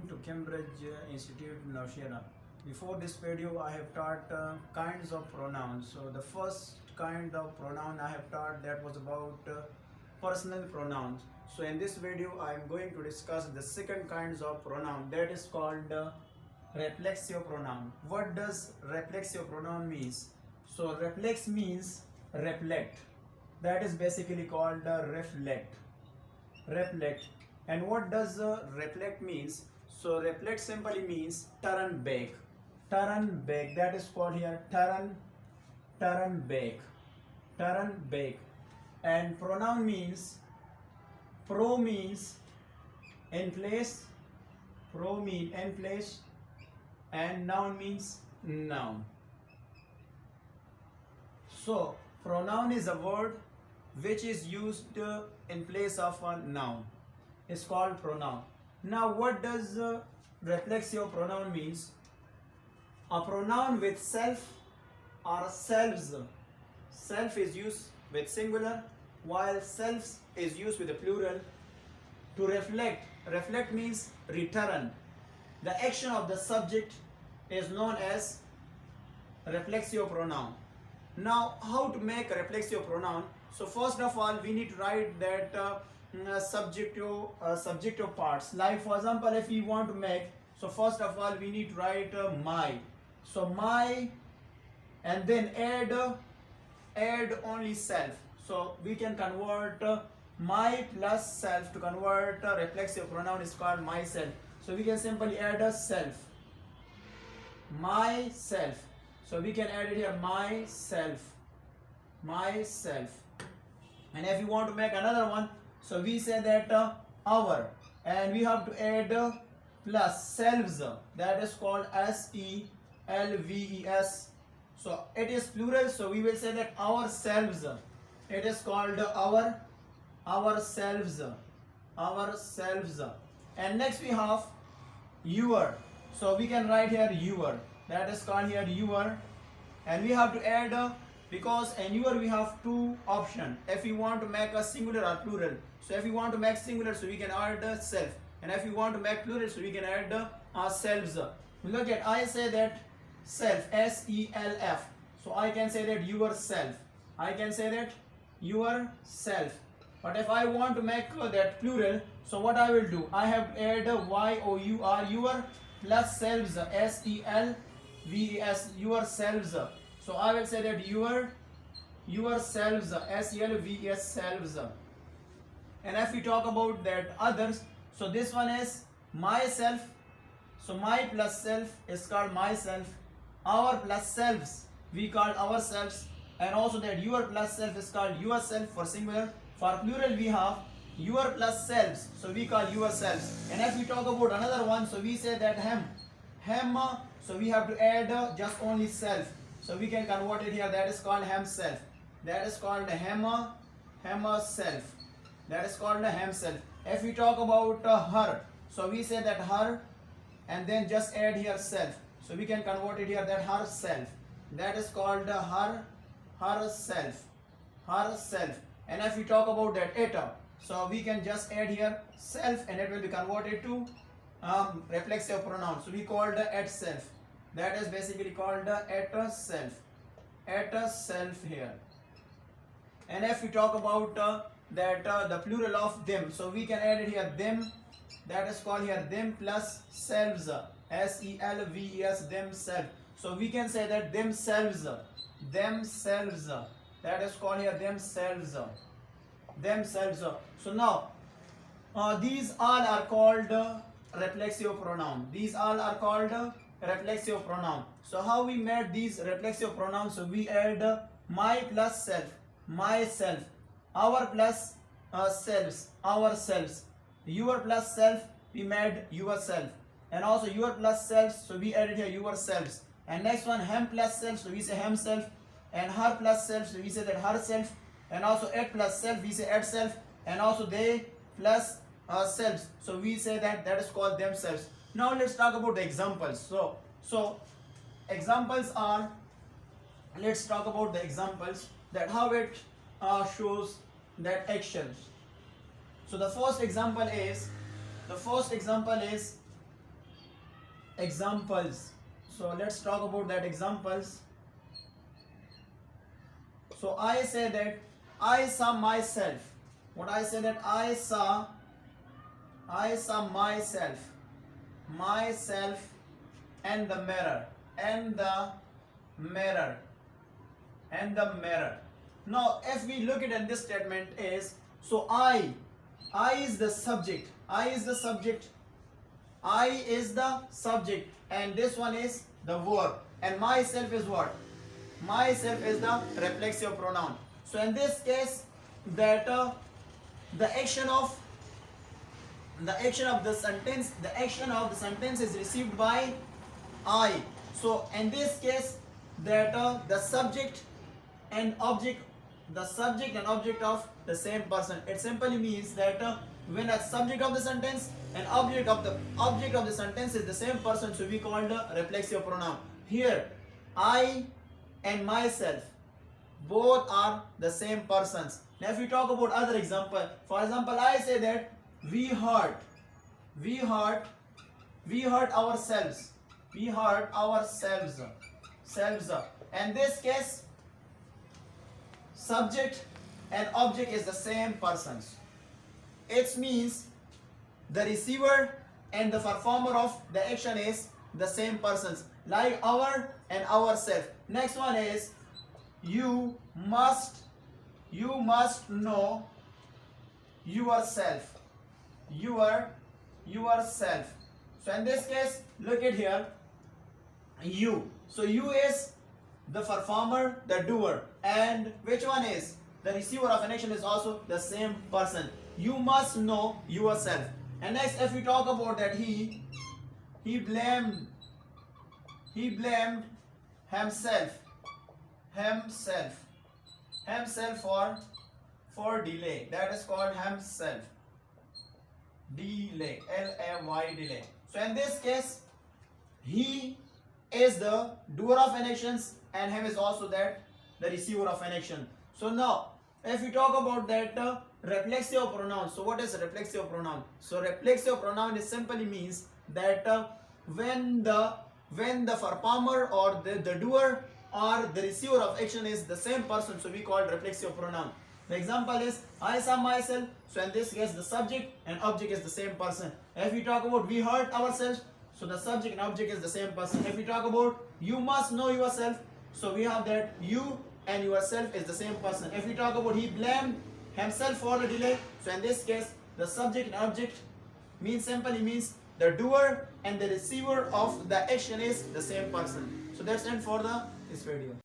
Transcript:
to Cambridge Institute, Nowshera. Before this video, I have taught kinds of pronouns. So the first kind of pronoun I have taught, that was about personal pronouns. So in this video, I am going to discuss the second kinds of pronoun, that is called reflexive pronoun. What does reflexive pronoun means? So reflex means reflect. That is basically called reflect. Reflect. And what does reflect means? So reflect simply means turn back. Turn back. That is called here turn back. Turn back. And pronoun means, pro means in place. Pro means in place. And noun means noun. So pronoun is a word which is used in place of a noun. It's called pronoun. Now what does reflexive pronoun means? A pronoun with self or selves. Self is used with singular while selves is used with a plural. To reflect. Reflect means return. The action of the subject is known as reflexive pronoun. Now how to make a reflexive pronoun? So first of all we need to write that subjective parts. Like for example, if we want to make, so first of all we need to write my. So my, and then add only self. So we can convert my plus self to convert reflexive pronoun is called myself. So we can simply add a self, myself. So we can add it here myself. And if you want to make another one, so we say that our, and we have to add plus selves, that is called selves. So it is plural, so we will say that ourselves. It is called ourselves. And next we have your. So we can write here your, that is called here your. And we have to add because in your we have two options. If we want to make a singular or plural. So if we want to make singular, so we can add self. And if we want to make plural, so we can add ourselves. Look at, I say that self, S-E-L-F. So I can say that yourself. I can say that yourself. But if I want to make that plural, so what I will do? I have to add Y-O-U-R, your plus selves, S-E-L-V-E-S, yourselves. So I will say that yourselves, S-E-L-V-E-S, selves. And if we talk about that others, so this one is myself. So my plus self is called myself. Our plus selves we call ourselves. And also that your plus self is called yourself for singular. For plural we have your plus selves, so we call yourselves. And if we talk about another one, so we say that hem. So we have to add just only self. So we can convert it here, that is called himself. That is called self. That is called himself. If we talk about her, so we say that her and then just add here self. So we can convert it here, that herself. That is called herself. And if we talk about that it, so we can just add here self and it will be converted to reflexive pronoun. So we call the at self. That is basically called the at self. At self here. And if we talk about the plural of them, so we can add it here them. That is called here them plus selves, S-E-L-V-E-S, themselves. So we can say that themselves. That is called here themselves. So now these all are called reflexive pronoun. These all are called reflexive pronoun. So how we made these reflexive pronouns? So we add my plus self, myself. Our plus selves, ourselves. Your plus self, we made yourself. And also your plus selves, so we added here yourselves. And next one, him plus self, so we say himself. And her plus self, so we say that herself. And also it plus self, we say at self. And also they plus selves, so we say that is called themselves. Now let's talk about the examples. So examples are, let's talk about the examples, that how it shows that actions. So the first example is examples. So let's talk about that examples. So I say that I saw myself. What I say that I saw myself and the mirror, and the mirror, and the mirror. Now if we look at it, this statement is, so I is the subject, I is the subject, and this one is the verb, and myself is what? Myself is the reflexive pronoun. So in this case, that the action of the sentence is received by I. So in this case, that the subject and object of the same person. It simply means that when a subject of the sentence and object of the sentence is the same person, so we call the reflexive pronoun. Here, I and myself both are the same persons. Now if we talk about other example, for example, I say that we hurt ourselves. In this case, subject and object is the same persons. It means the receiver and the performer of the action is the same persons, like our and ourself. Next one is you must know yourself. So in this case, look at here, you. So you is the performer, the doer, and which one is the receiver of an action is also the same person. You must know yourself. And next, if we talk about that, he blamed himself for delay. That is called himself. Delay, L-A-Y, delay. So in this case, he is the doer of an action, and him is also that the receiver of an action. So now, if we talk about that reflexive pronoun, so what is a reflexive pronoun? So reflexive pronoun is simply means that when the performer or the doer or the receiver of action is the same person, so we call it reflexive pronoun. The example is I saw myself. So in this case, the subject and object is the same person. If we talk about we hurt ourselves, so the subject and object is the same person. If we talk about you must know yourself, so we have that you and yourself is the same person. If we talk about he blamed himself for the delay, so in this case, the subject and object simply means the doer and the receiver of the action is the same person. So that's it for this video.